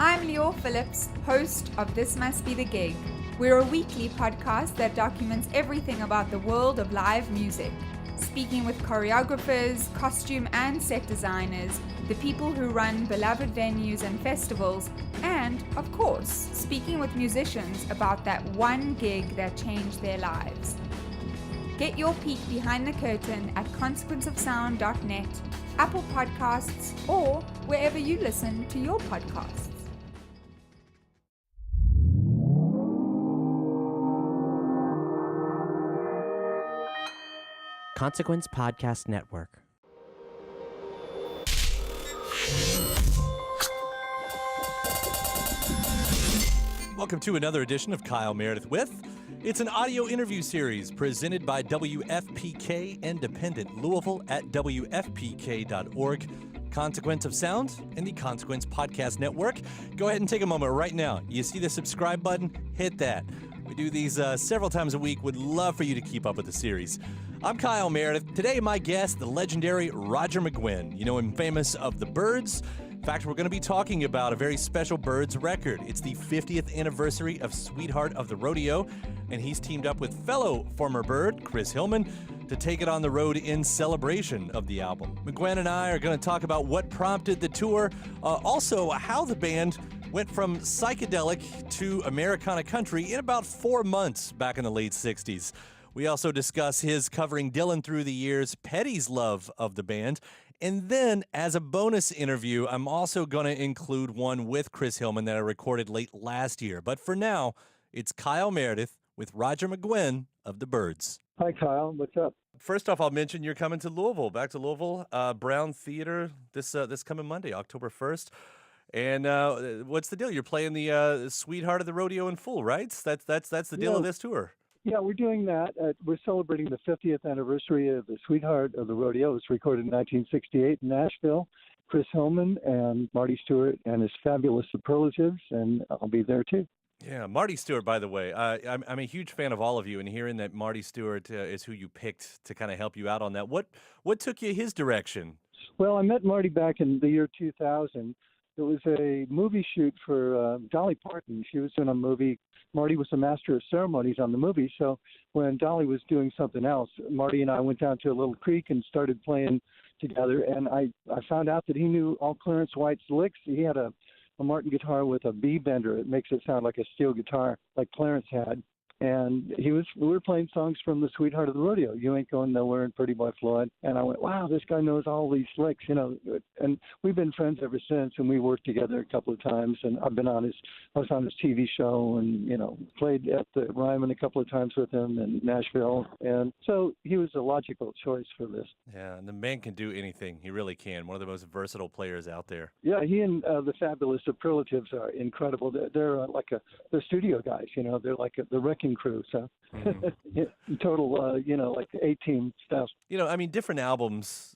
I'm Leo Phillips, host of This Must Be the Gig. We're a weekly podcast that documents everything about the world of live music, speaking with choreographers, costume and set designers, the people who run beloved venues and festivals, and, of course, speaking with musicians about that one gig that changed their lives. Get your peek behind the curtain at consequenceofsound.net, Apple Podcasts, or wherever you listen to your podcasts. Consequence Podcast Network. Welcome to another edition of Kyle Meredith with. It's an audio interview series presented by WFPK Independent Louisville at WFPK.org. Consequence of Sound and the Consequence Podcast Network. Go ahead and take a moment right now. You see the subscribe button? Hit that. We do these several times a week. Would love for you to keep up with the series. I'm Kyle Meredith. Today, my guest, the legendary Roger McGuinn. You know him famous of the Byrds. In fact, we're going to be talking about a very special Byrds record. It's the 50th anniversary of Sweetheart of the Rodeo, and he's teamed up with fellow former Byrd, Chris Hillman, to take it on the road in celebration of the album. McGuinn and I are going to talk about what prompted the tour, also how the band went from psychedelic to Americana country in about 4 months back in the late 60s. We also discuss his covering Dylan through the years, Petty's love of the band, and then, as a bonus interview, I'm also going to include one with Chris Hillman that I recorded late last year. But for now, it's Kyle Meredith with Roger McGuinn of the Byrds. Hi, Kyle. What's up? First off, I'll mention you're coming to Louisville, back to Louisville, Brown Theater this coming Monday, October 1st. And what's the deal? You're playing the Sweetheart of the Rodeo in full, right? That's the deal of this tour. Yeah, we're doing that. We're celebrating the 50th anniversary of the Sweetheart of the Rodeo. It was recorded in 1968 in Nashville. Chris Hillman and Marty Stewart and his fabulous superlatives, and I'll be there too. Yeah, Marty Stewart, by the way. I'm a huge fan of all of you, and hearing that Marty Stewart is who you picked to kind of help you out on that. What took you his direction? Well, I met Marty back in the year 2000. It was a movie shoot for Dolly Parton. She was in a movie. Marty was the master of ceremonies on the movie. So when Dolly was doing something else, Marty and I went down to a little creek and started playing together. And I found out that he knew all Clarence White's licks. He had a Martin guitar with a B bender. It makes it sound like a steel guitar, like Clarence had. And we were playing songs from the Sweetheart of the Rodeo, You Ain't Going Nowhere and Pretty Boy Floyd. And I went, wow, this guy knows all these licks, you know. And we've been friends ever since, and we worked together a couple of times. And I was on his TV show and, you know, played at the Ryman a couple of times with him in Nashville. And so he was a logical choice for this. Yeah, and the man can do anything. He really can. One of the most versatile players out there. Yeah, he and the fabulous superlatives are incredible. They're they're studio guys, you know. They're like the wrecking crew, so total, like A-team stuff. You know, I mean, different albums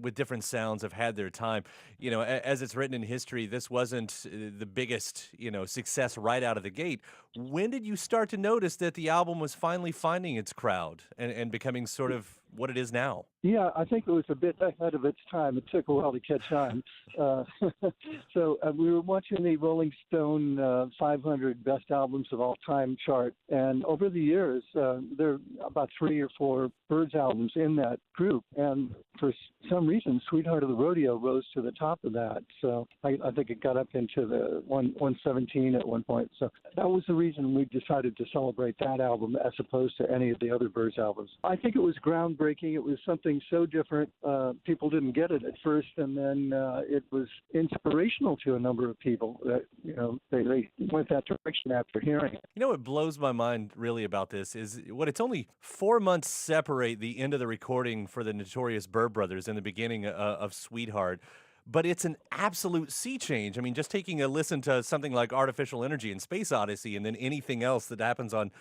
with different sounds have had their time. You know, as it's written in history, this wasn't the biggest, success right out of the gate. When did you start to notice that the album was finally finding its crowd and becoming sort of what it is now? Yeah, I think it was a bit ahead of its time. It took a while to catch on. So we were watching the Rolling Stone 500 Best Albums of All Time chart, and over the years, there are about 3 or 4 Byrds albums in that group, and for some reason, Sweetheart of the Rodeo rose to the top of that. So I think it got up into the 117 at one point. So that was the reason we decided to celebrate that album as opposed to any of the other Byrds albums. I think it was groundbreaking. It was something so different. People didn't get it at first, and then it was inspirational to a number of people that, they went that direction after hearing it. You know what blows my mind really about this is it's only 4 months separate the end of the recording for the notorious Byrd Brothers and the beginning of Sweetheart. But it's an absolute sea change. I mean, just taking a listen to something like Artificial Energy and Space Odyssey and then anything else that happens on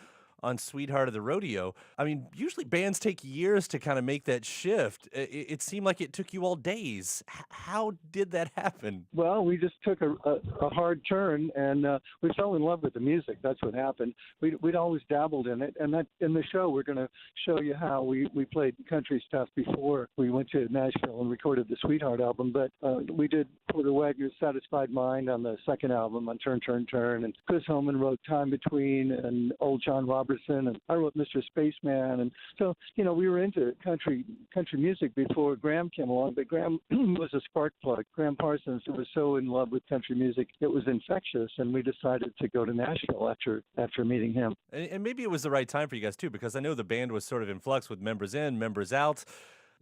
on Sweetheart of the Rodeo. I mean, usually bands take years to kind of make that shift. It seemed like it took you all days. How did that happen? Well, we just took a hard turn, and we fell in love with the music. That's what happened. We'd always dabbled in it, and that in the show we're going to show you how we played country stuff before we went to Nashville and recorded the Sweetheart album. But we did Porter Wagner's Satisfied Mind on the second album, on Turn, Turn, Turn, and Chris Hillman wrote Time Between and Old John Robertson, and I wrote Mr. Spaceman. And so, we were into country music before Graham came along, but Graham was a spark plug. Graham Parsons was so in love with country music, it was infectious, and we decided to go to Nashville after meeting him. And maybe it was the right time for you guys, too, because I know the band was sort of in flux with members in, members out.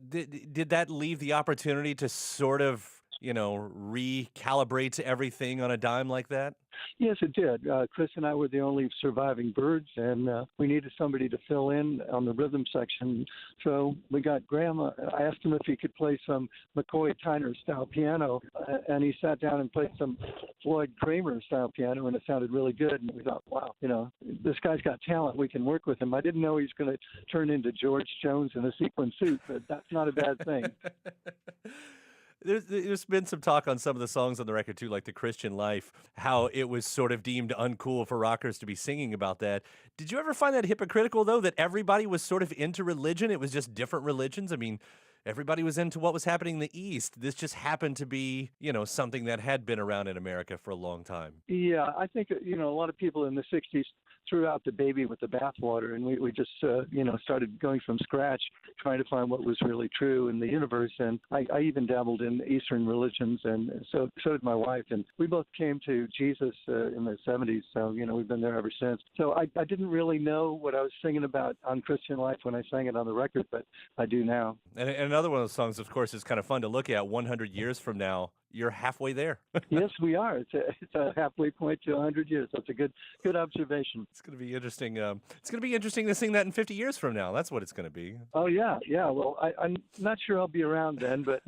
Did that leave the opportunity to sort of, recalibrate everything on a dime like that? Yes, it did. Chris and I were the only surviving Byrds, and we needed somebody to fill in on the rhythm section. So we got Graham. I asked him if he could play some McCoy Tyner style piano, and he sat down and played some Floyd Kramer style piano, and it sounded really good. And we thought, wow, this guy's got talent. We can work with him. I didn't know he's going to turn into George Jones in a sequin suit, but that's not a bad thing. There's been some talk on some of the songs on the record, too, like The Christian Life, how it was sort of deemed uncool for rockers to be singing about that. Did you ever find that hypocritical, though, that everybody was sort of into religion? It was just different religions? I mean, everybody was into what was happening in the East. This just happened to be, something that had been around in America for a long time. Yeah, I think, a lot of people in the 60s threw out the baby with the bathwater, and we just, started going from scratch, trying to find what was really true in the universe. And I even dabbled in Eastern religions, and so did my wife. And we both came to Jesus in the 70s, so, we've been there ever since. So I didn't really know what I was singing about on Christian Life when I sang it on the record, but I do now. And another one of those songs, of course, is kind of fun to look at. 100 years from now, you're halfway there. Yes, we are. It's a halfway point to 100 years. That's a good observation. It's going to be interesting. It's going to be interesting to sing that in 50 years from now. That's what it's going to be. Oh yeah. Well, I'm not sure I'll be around then, but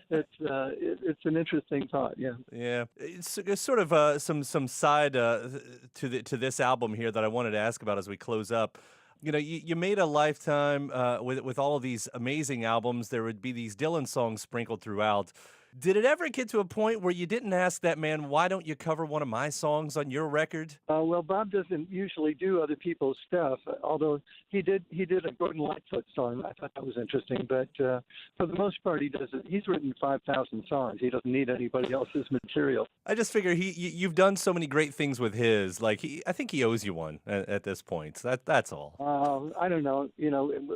it's an interesting thought. Yeah. Yeah. It's sort of some side to this album here that I wanted to ask about as we close up. You made a lifetime with all of these amazing albums. There would be these Dylan songs sprinkled throughout. Did it ever get to a point where you didn't ask that man, why don't you cover one of my songs on your record? Well, Bob doesn't usually do other people's stuff, although he did a Gordon Lightfoot song. I thought that was interesting, but for the most part, he does it. He's written 5,000 songs. He doesn't need anybody else's material. I just figure you've done so many great things with his. Like I think he owes you one at this point. So that's all. I don't know.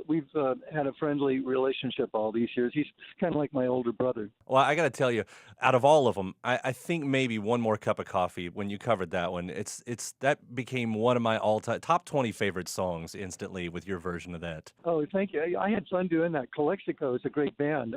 We've had a friendly relationship all these years. He's kind of like my older brother. Well, I got to tell you, out of all of them, I think maybe One More Cup of Coffee, when you covered that one, that became one of my all-time top 20 favorite songs instantly with your version of that. Oh, thank you. I had fun doing that. Calexico is a great band.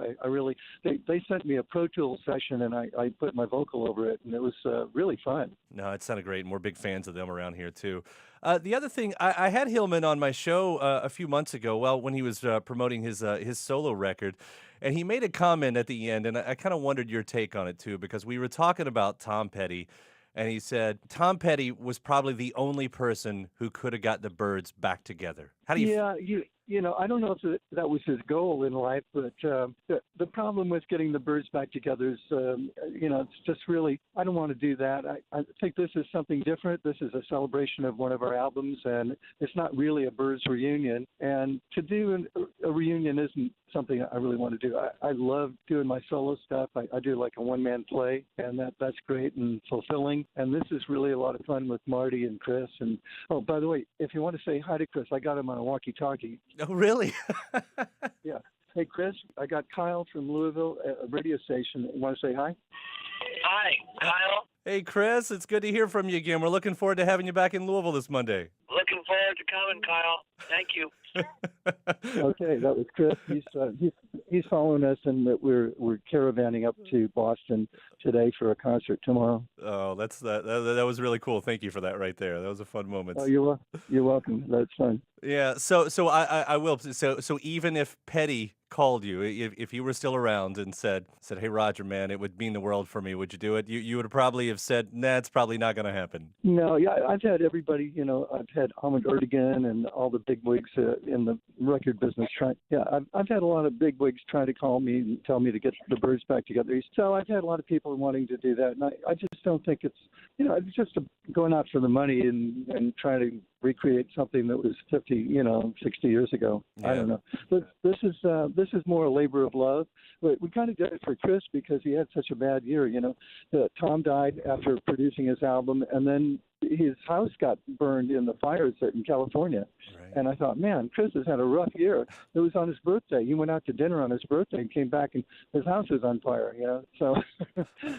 They sent me a Pro Tools session, and I put my vocal over it, and it was really fun. No, it sounded great, and we're big fans of them around here, too. The other thing, I had Hillman on my show a few months ago, when he was promoting his solo record, and he made a comment at the end, and I kind of wondered your take on it, too, because we were talking about Tom Petty, and he said Tom Petty was probably the only person who could have got the Byrds back together. How do you? Yeah, I don't know if that was his goal in life, but the problem with getting the Byrds back together is, it's just really, I don't want to do that. I think this is something different. This is a celebration of one of our albums, and it's not really a Byrds reunion. And to do a reunion isn't something I really want to do. I love doing my solo stuff. I do like a one-man play, and that's great and fulfilling. And this is really a lot of fun with Marty and Chris. And, oh, by the way, if you want to say hi to Chris, I got him on a walkie-talkie. Oh, really? Yeah. Hey, Chris, I got Kyle from Louisville, a radio station. You want to say hi? Hi, Kyle. Hey, Chris, it's good to hear from you again. We're looking forward to having you back in Louisville this Monday. Looking forward to coming, Kyle. Thank you. Okay, that was Chris. He's following us, and we're caravanning up to Boston today for a concert tomorrow. Oh, that was really cool. Thank you for that right there. That was a fun moment. Oh, you're welcome. That's fun. Yeah. So I will. So even if Petty called you, if he were still around and said, "Hey, Roger, man, it would mean the world for me. Would you do it?" You would probably have said, "Nah, it's probably not going to happen." No, yeah, I've had everybody, I've had Ahmed Erdogan and all the big wigs in the record business I've had a lot of big wigs trying to call me and tell me to get the Byrds back together. So I've had a lot of people wanting to do that, and I just don't think it's just going out for the money and trying to recreate something that was 50, 60 years ago. Yeah. I don't know. But this is more a labor of love. But we kind of did it for Chris because he had such a bad year. Tom died after producing his album, and then his house got burned in the fires in California. Right. And I thought, man, Chris has had a rough year. It was on his birthday. He went out to dinner on his birthday and came back, and his house was on fire. So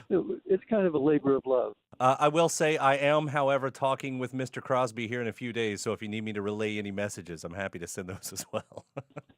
it's kind of a labor of love. I will say I am, however, talking with Mr. Crosby here in a few days, so if you need me to relay any messages, I'm happy to send those as well.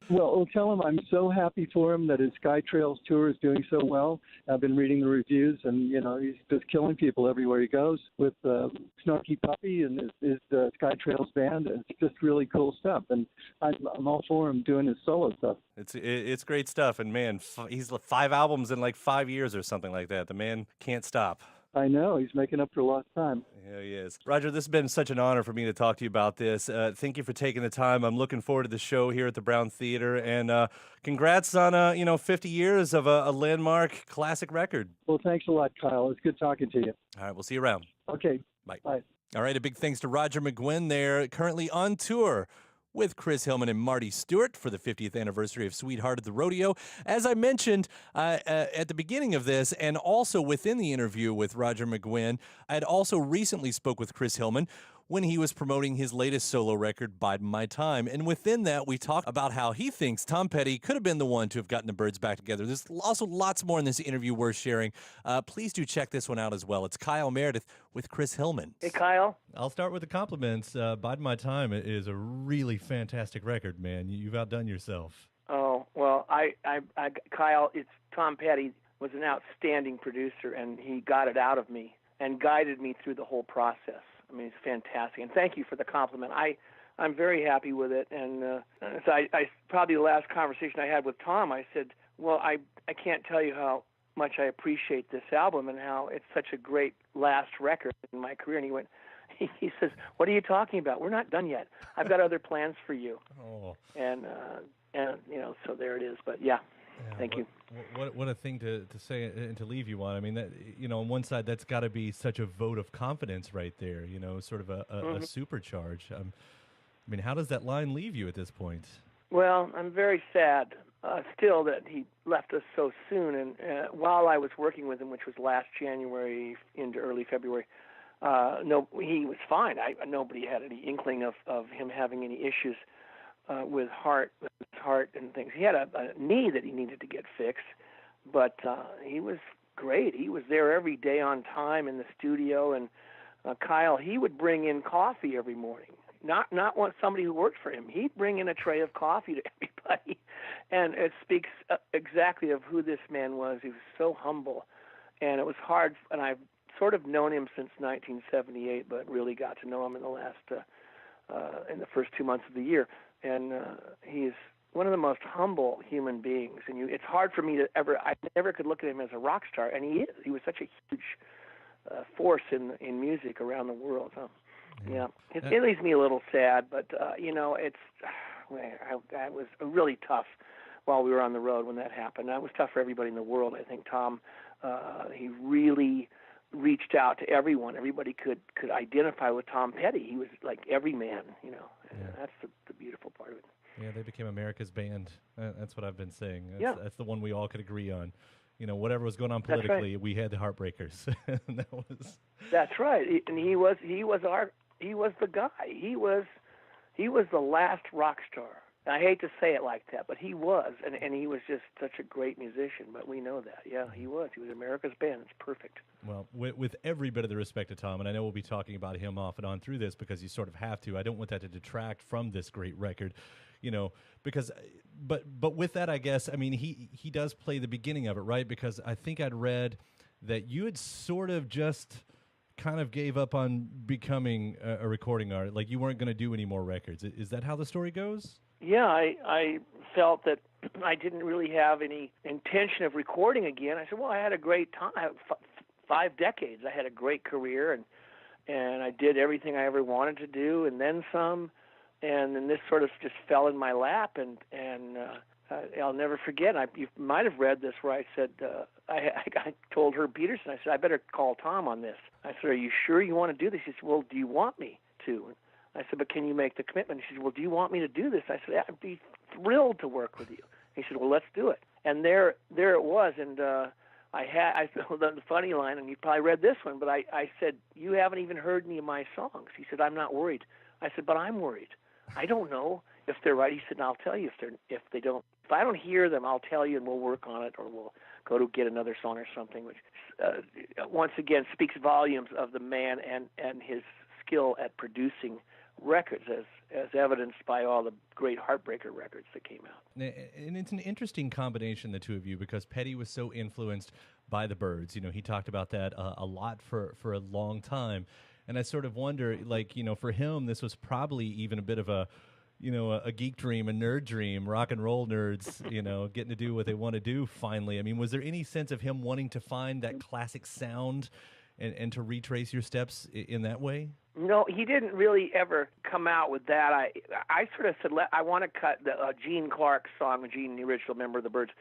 Well, tell him I'm so happy for him that his Sky Trails tour is doing so well. I've been reading the reviews, and, he's just killing people everywhere he goes with Snarky Puppy and his Sky Trails band. It's just really cool stuff, and I'm all for him doing his solo stuff. It's great stuff, and, man, he's 5 albums in like 5 years or something like that. The man can't stop. I know. He's making up for lost time. Yeah, he is. Roger, this has been such an honor for me to talk to you about this. Thank you for taking the time. I'm looking forward to the show here at the Brown Theater. And congrats on, 50 years of a landmark classic record. Well, thanks a lot, Kyle. It's good talking to you. All right, we'll see you around. Okay. Bye. Bye. All right, a big thanks to Roger McGuinn there, currently on tour with Chris Hillman and Marty Stewart for the 50th anniversary of Sweetheart at the Rodeo. As I mentioned at the beginning of this, and also within the interview with Roger McGuinn, I had also recently spoke with Chris Hillman when he was promoting his latest solo record, Biding My Time. And within that, we talked about how he thinks Tom Petty could have been the one to have gotten the Byrds back together. There's also lots more in this interview worth sharing. Please do check this one out as well. It's Kyle Meredith with Chris Hillman. Hey, Kyle. I'll start with the compliments. Biding My Time is a really fantastic record, man. You've outdone yourself. Oh, well, Kyle, it's Tom Petty was an outstanding producer, and he got it out of me and guided me through the whole process. I mean, it's fantastic, and thank you for the compliment. I'm very happy with it, and so I probably the last conversation I had with Tom, I said, well, I can't tell you how much I appreciate this album and how it's such a great last record in my career. And he says, what are you talking about? We're not done yet. I've got other plans for you. Oh. And so there it is. But yeah. Thank you. What a thing to say and to leave you on. I mean, that on one side, that's got to be such a vote of confidence right there. Sort of a supercharge. I mean, how does that line leave you at this point? Well, I'm very sad still that he left us so soon. And while I was working with him, which was last January into early February, he was fine. Nobody had any inkling of him having any issues with his heart and things. He had a knee that he needed to get fixed, but he was great. He was there every day on time in the studio, and Kyle, he would bring in coffee every morning. Not somebody who worked for him. He'd bring in a tray of coffee to everybody, and it speaks exactly of who this man was. He was so humble, and it was hard. And I've sort of known him since 1978, but really got to know him in the first 2 months of the year. And he's one of the most humble human beings. And it's hard for me I never could look at him as a rock star. And he is. He was such a huge force in music around the world. So, yeah. It leaves me a little sad, but, it was really tough while we were on the road when that happened. That was tough for everybody in the world. I think Tom, he really reached out to everyone. Everybody could identify with Tom Petty. He was like every man, and that's the beautiful part of it. Yeah, they became America's band. That's what I've been saying. That's the one we all could agree on. Whatever was going on politically, we had the Heartbreakers. That's right. And he was the guy. He was the last rock star. I hate to say it like that, but he was, and he was just such a great musician. But we know that, yeah, he was. He was America's band. It's perfect. Well, with every bit of the respect to Tom, and I know we'll be talking about him off and on through this because you sort of have to. I don't want that to detract from this great record, because, but with that, I guess, I mean, he does play the beginning of it, right? Because I think I'd read that you had sort of just kind of gave up on becoming a recording artist, like you weren't going to do any more records. Is that how the story goes? Yeah, I felt that I didn't really have any intention of recording again. I said, well, I had a great time. 5 decades. I had a great career, and I did everything I ever wanted to do, and then some. And then this sort of just fell in my lap, and I'll never forget. You might have read this where I said, I told Herb Peterson, I said, I better call Tom on this. I said, are you sure you want to do this? He said, well, do you want me to? I said, but can you make the commitment? He said, well, do you want me to do this? I said, I'd be thrilled to work with you. He said, well, let's do it. And there it was. And the funny line, and you probably read this one, but I said, you haven't even heard any of my songs. He said, I'm not worried. I said, but I'm worried. I don't know if they're right. He said, and I'll tell you if they don't. If I don't hear them, I'll tell you, and we'll work on it, or we'll go to get another song or something, which once again speaks volumes of the man and his skill at producing records, as evidenced by all the great Heartbreaker records that came out. And it's an interesting combination, the two of you, because Petty was so influenced by the Byrds. He talked about that a lot for a long time. And I sort of wonder, for him, this was probably even a bit of a geek dream, a nerd dream, rock and roll nerds, getting to do what they want to do finally. I mean, was there any sense of him wanting to find that classic sound and to retrace your steps in that way? No, he didn't really ever come out with that. I sort of said, I want to cut the Gene Clark song, Gene, the original member of the Byrds,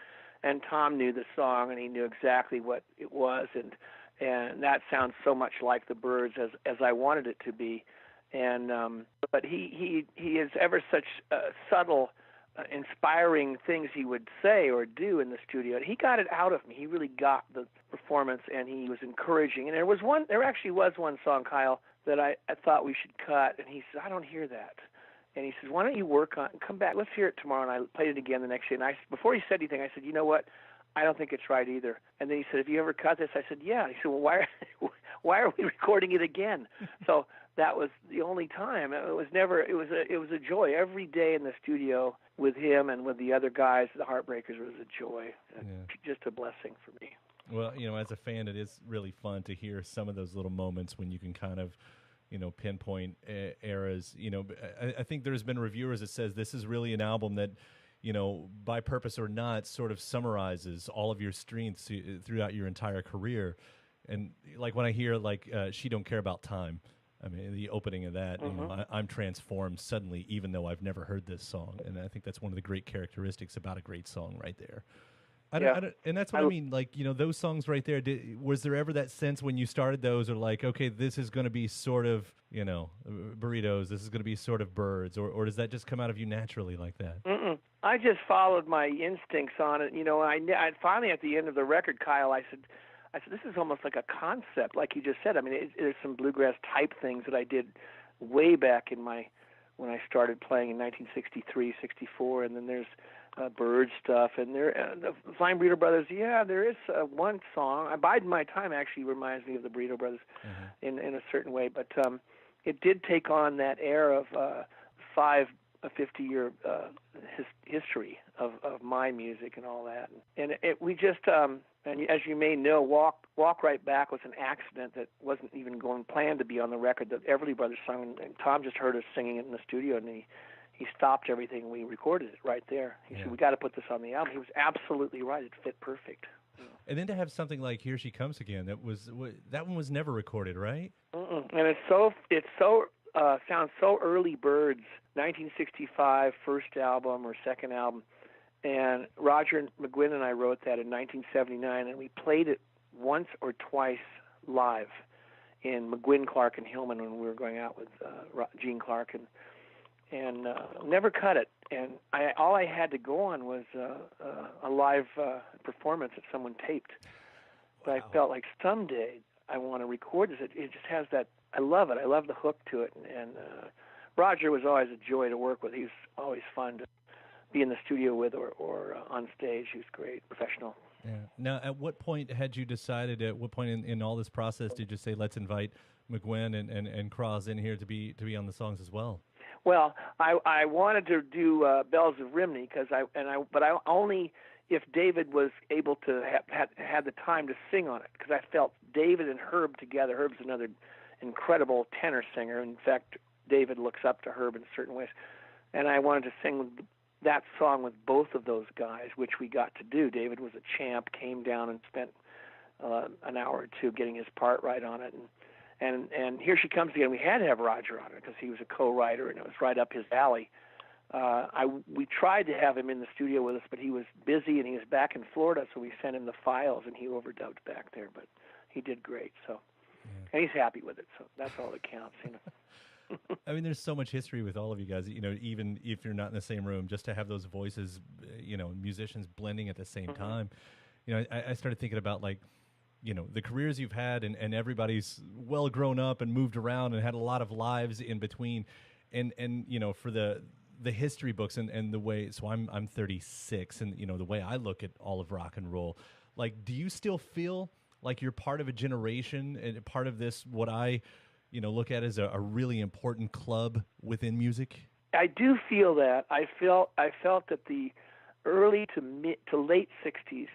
and Tom knew the song, and he knew exactly what it was, and that sounds so much like the Byrds as I wanted it to be. And but he is ever such subtle, inspiring things he would say or do in the studio. And he got it out of me. He really got the performance, and he was encouraging. And there actually was one song, Kyle, that I thought we should cut. And he said, I don't hear that. And he says, why don't you work on it? Come back. Let's hear it tomorrow. And I played it again the next day. And before he said anything, I said, you know what? I don't think it's right either. And then he said, have you ever cut this? I said, yeah. He said, well, why are we recording it again? So that was the only time. It was a joy. Every day in the studio with him and with the other guys, the Heartbreakers, was a joy. Just a blessing for me. Well, as a fan, it is really fun to hear some of those little moments when you can kind of, pinpoint eras. I think there's been reviewers that says this is really an album that, by purpose or not, sort of summarizes all of your strengths throughout your entire career. And like when I hear She Don't Care About Time, I mean, the opening of that, I'm transformed suddenly, even though I've never heard this song. And I think that's one of the great characteristics about a great song right there. And that's what I mean. Those songs right there, was there ever that sense when you started those, or okay, this is going to be sort of, Burritos, this is going to be sort of Byrds, or does that just come out of you naturally like that? I just followed my instincts on it. I finally, at the end of the record, Kyle, I said, this is almost like a concept, like you just said. I mean, there's some bluegrass type things that I did way back when I started playing in 1963, 64, and then there's Byrds stuff, and the Flying Burrito Brothers. Yeah, there is one song. Bide My Time actually reminds me of the Burrito Brothers in a certain way, but it did take on that air of 50-year history of my music and all that. And we just, and as you may know, Walk Right Back was an accident that wasn't even planned to be on the record that Everly Brothers sung, and Tom just heard us singing it in the studio, and he stopped everything. We recorded it right there. He said, we got to put this on the album. He was absolutely right. It fit perfect. And then to have something like Here She Comes Again, that one was never recorded, right? And it sounds so early Byrds, 1965 first album or second album. And Roger McGuinn and I wrote that in 1979, and we played it once or twice live in McGuinn, Clark, and Hillman when we were going out with Gene Clark, and never cut it. And all I had to go on was a live performance that someone taped. But I felt like someday I want to record this. It just has that. I love it. I love the hook to it. And Roger was always a joy to work with. He was always fun to be in the studio with or on stage. He was great, professional. Yeah. Now, at what point had you decided, at what point in all this process did you say, let's invite McGuinn and Cross in here to be on the songs as well? Well, I wanted to do Bells of Rimney but I only if David was able to had the time to sing on it, because I felt David and Herb together. Herb's another incredible tenor singer. In fact, David looks up to Herb in certain ways. and I wanted to sing that song with both of those guys, which we got to do. David was a champ, came down and spent an hour or two getting his part right on it, and Here She Comes Again. We had to have Roger on it because he was a co-writer, and it was right up his alley. We tried to have him in the studio with us, but he was busy, and he was back in Florida, so we sent him the files, and he overdubbed back there, but he did great. So, and he's happy with it, so that's all that counts, you know. I mean, there's so much history with all of you guys, you know, even if you're not in the same room, just to have those voices, you know, musicians blending at the same time. You know, I started thinking about, like, you know, the careers you've had, and everybody's well grown up and moved around and had a lot of lives in between. And you know, for the history books and the way, so I'm 36, and, you know, the way I look at all of rock and roll, like, do you still feel like you're part of a generation and part of this, what I, you know, look at as a really important club within music? I do feel that. I felt that the early to late 60s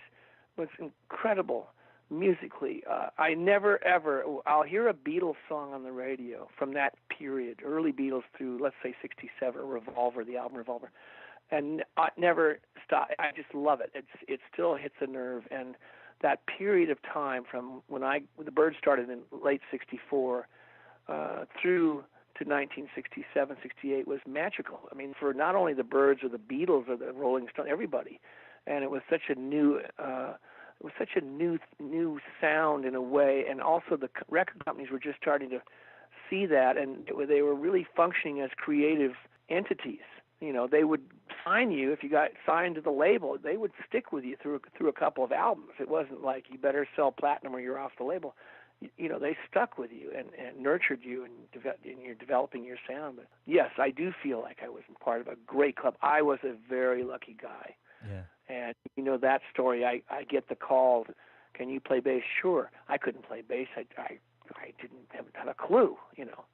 was incredible musically. I never ever, I'll hear a Beatles song on the radio from that period, early Beatles through, let's say, 67, Revolver, the album Revolver, and I never stop. I just love it. It still hits a nerve, and that period of time from when the Byrds started in late 64 through to 1967, 68 was magical. I mean, for not only the Byrds or the Beatles or the Rolling Stones, everybody, and it was such a new sound in a way, and also the record companies were just starting to see that, and they were really functioning as creative entities. You know, they would sign you if you got signed to the label. They would stick with you through a couple of albums. It wasn't like you better sell platinum or you're off the label. You know, they stuck with you and nurtured you, and you're developing your sound. But yes, I do feel like I was part of a great club. I was a very lucky guy. Yeah. And you know that story. I get the call, can you play bass? Sure. I couldn't play bass. I didn't have a clue, you know.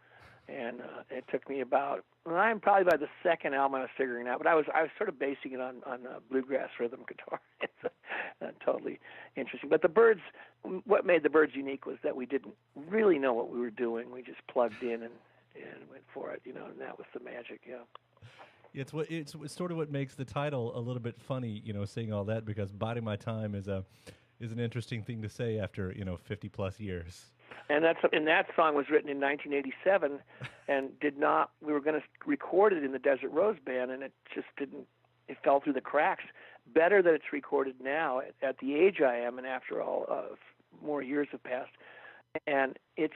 And it took me I'm probably by the second album I was figuring it out, but I was sort of basing it on bluegrass rhythm guitar. It's totally interesting. But the Byrds, what made the Byrds unique was that we didn't really know what we were doing. We just plugged in and went for it, you know, and that was the magic, yeah. It's sort of what makes the title a little bit funny, you know, saying all that, because Biding My Time is an interesting thing to say after, you know, 50 plus years. And that song was written in 1987, and we were going to record it in the Desert Rose Band, and it just didn't. It fell through the cracks. Better that it's recorded now at the age I am, and after all, more years have passed. And it's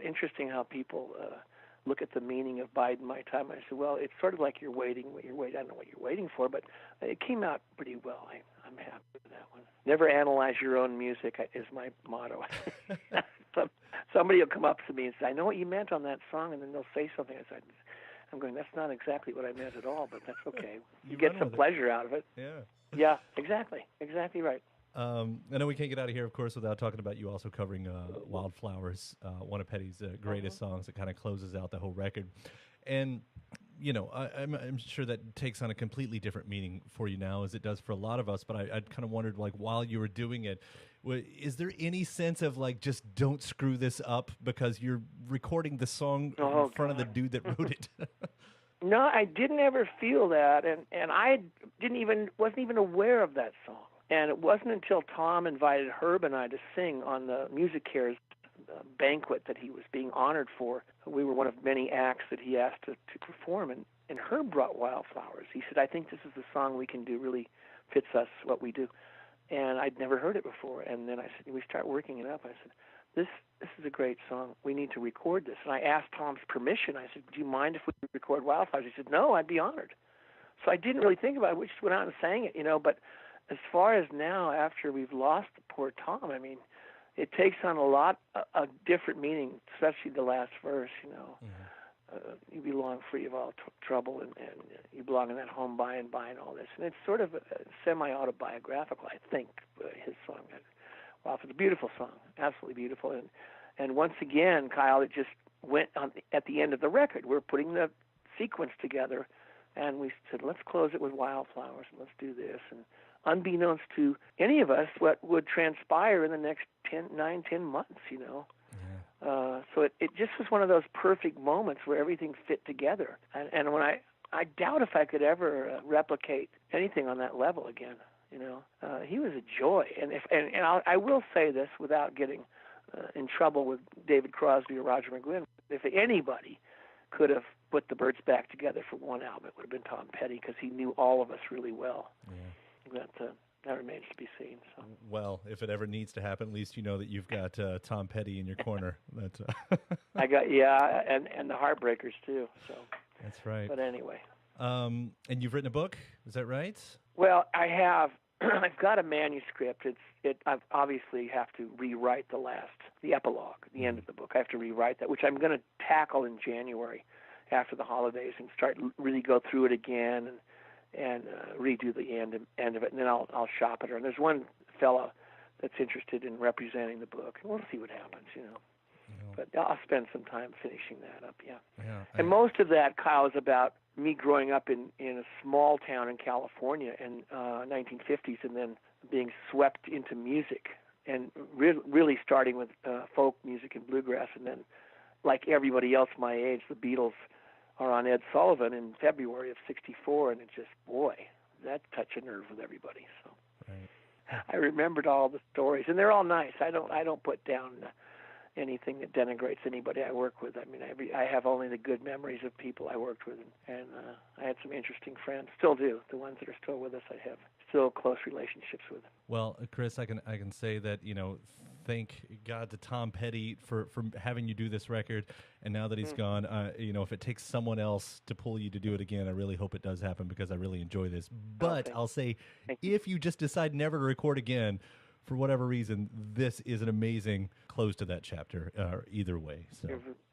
interesting how people look at the meaning of Biding My Time. I said, well, it's sort of like you're waiting. I don't know what you're waiting for, but it came out pretty well. I'm happy with that one. Never analyze your own music is my motto. Somebody will come up to me and say, I know what you meant on that song, and then they'll say something. I'm going, that's not exactly what I meant at all, but that's okay. You get some pleasure out of it. Yeah. Yeah, exactly. Exactly right. I know we can't get out of here, of course, without talking about you also covering Wildflowers, one of Petty's greatest songs that kind of closes out the whole record. And, you know, I'm sure that takes on a completely different meaning for you now as it does for a lot of us, but I kind of wondered, like, while you were doing it, is there any sense of, like, just don't screw this up because you're recording the song in front of the dude that wrote it? No, I didn't ever feel that, and I wasn't even aware of that song. And it wasn't until Tom invited Herb and I to sing on the Music Cares banquet that he was being honored for. We were one of many acts that he asked to perform, and Herb brought Wildflowers. He said, I think this is the song we can do, really fits us, what we do. And I'd never heard it before. And then I said, we start working it up. I said, this is a great song. We need to record this. And I asked Tom's permission. I said, do you mind if we record Wildflowers? He said, no, I'd be honored. So I didn't really think about it. We just went out and sang it, you know, but as far as now, after we've lost the poor Tom, I mean, it takes on a different meaning, especially the last verse, you know. Mm-hmm. You belong free of all trouble, and you belong in that home by and all this. And it's sort of semi-autobiographical, I think, his song. Wow, it's a beautiful song, absolutely beautiful. And once again, Kyle, it just went on at the end of the record. We're putting the sequence together, and we said, let's close it with Wildflowers, and let's do this. And unbeknownst to any of us, what would transpire in the next 10 months, you know. Yeah. So it just was one of those perfect moments where everything fit together. And when I doubt if I could ever replicate anything on that level again. He was a joy, and I will say this without getting in trouble with David Crosby or Roger McGuinn. If anybody could have put the Byrds back together for one album, it would have been Tom Petty, because he knew all of us really well. Yeah. That remains to be seen. So. Well, if it ever needs to happen, at least you know that you've got Tom Petty in your corner. I got and the Heartbreakers too. So that's right. But anyway. And you've written a book, is that right? Well, I have. I've got a manuscript. I obviously have to rewrite the epilogue, the end of the book. I have to rewrite that, which I'm going to tackle in January after the holidays and start really go through it again and redo the end of it, and then I'll shop it. And there's one fellow that's interested in representing the book, and we'll see what happens, But I'll spend some time finishing that up, And most of that, Kyle, is about me growing up in a small town in California in 1950s, and then being swept into music, and really starting with folk music and bluegrass, and then, like everybody else my age, the Beatles are on Ed Sullivan in February of '64, and it just, boy, that touched a nerve with everybody. So I remembered all the stories, and they're all nice. I don't put down anything that denigrates anybody I work with. I mean, I have only the good memories of people I worked with, and I had some interesting friends. Still do. The ones that are still with us, I have still close relationships with. Well, Chris, I can say that, thank God to Tom Petty for having you do this record, and now that he's gone, if it takes someone else to pull you to do it again, I really hope it does happen, because I really enjoy this. But I'll say, if you just decide never to record again, for whatever reason, this is an amazing close to that chapter, either way. So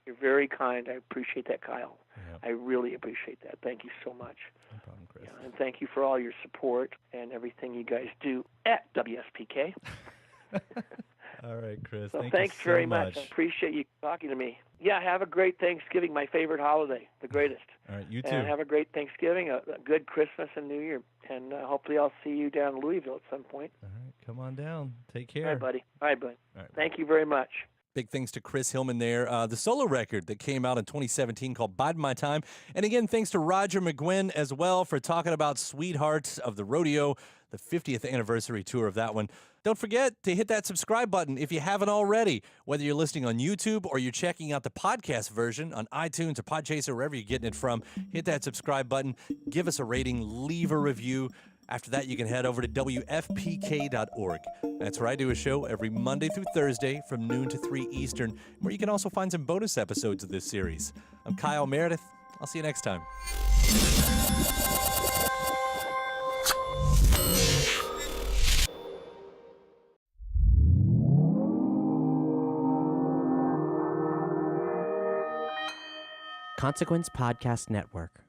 You're very kind. I appreciate that, Kyle. Yeah. I really appreciate that. Thank you so much. No problem, Chris. Yeah, and thank you for all your support and everything you guys do at WSPK. All right, Chris. So thanks you so very much. I appreciate you talking to me. Yeah, have a great Thanksgiving, my favorite holiday, the greatest. All right, you too. And have a great Thanksgiving, a good Christmas and New Year. And hopefully I'll see you down in Louisville at some point. All right, come on down. Take care. All right, buddy. All right, buddy. All right, Thank you very much. Big thanks to Chris Hillman there. The solo record that came out in 2017 called Biding My Time. And again, thanks to Roger McGuinn as well for talking about Sweethearts of the Rodeo, the 50th anniversary tour of that one. Don't forget to hit that subscribe button if you haven't already, whether you're listening on YouTube or you're checking out the podcast version on iTunes or Podchaser, wherever you're getting it from. Hit that subscribe button, give us a rating, leave a review. After that, you can head over to WFPK.org. That's where I do a show every Monday through Thursday from noon to 3 Eastern, where you can also find some bonus episodes of this series. I'm Kyle Meredith. I'll see you next time. Consequence Podcast Network.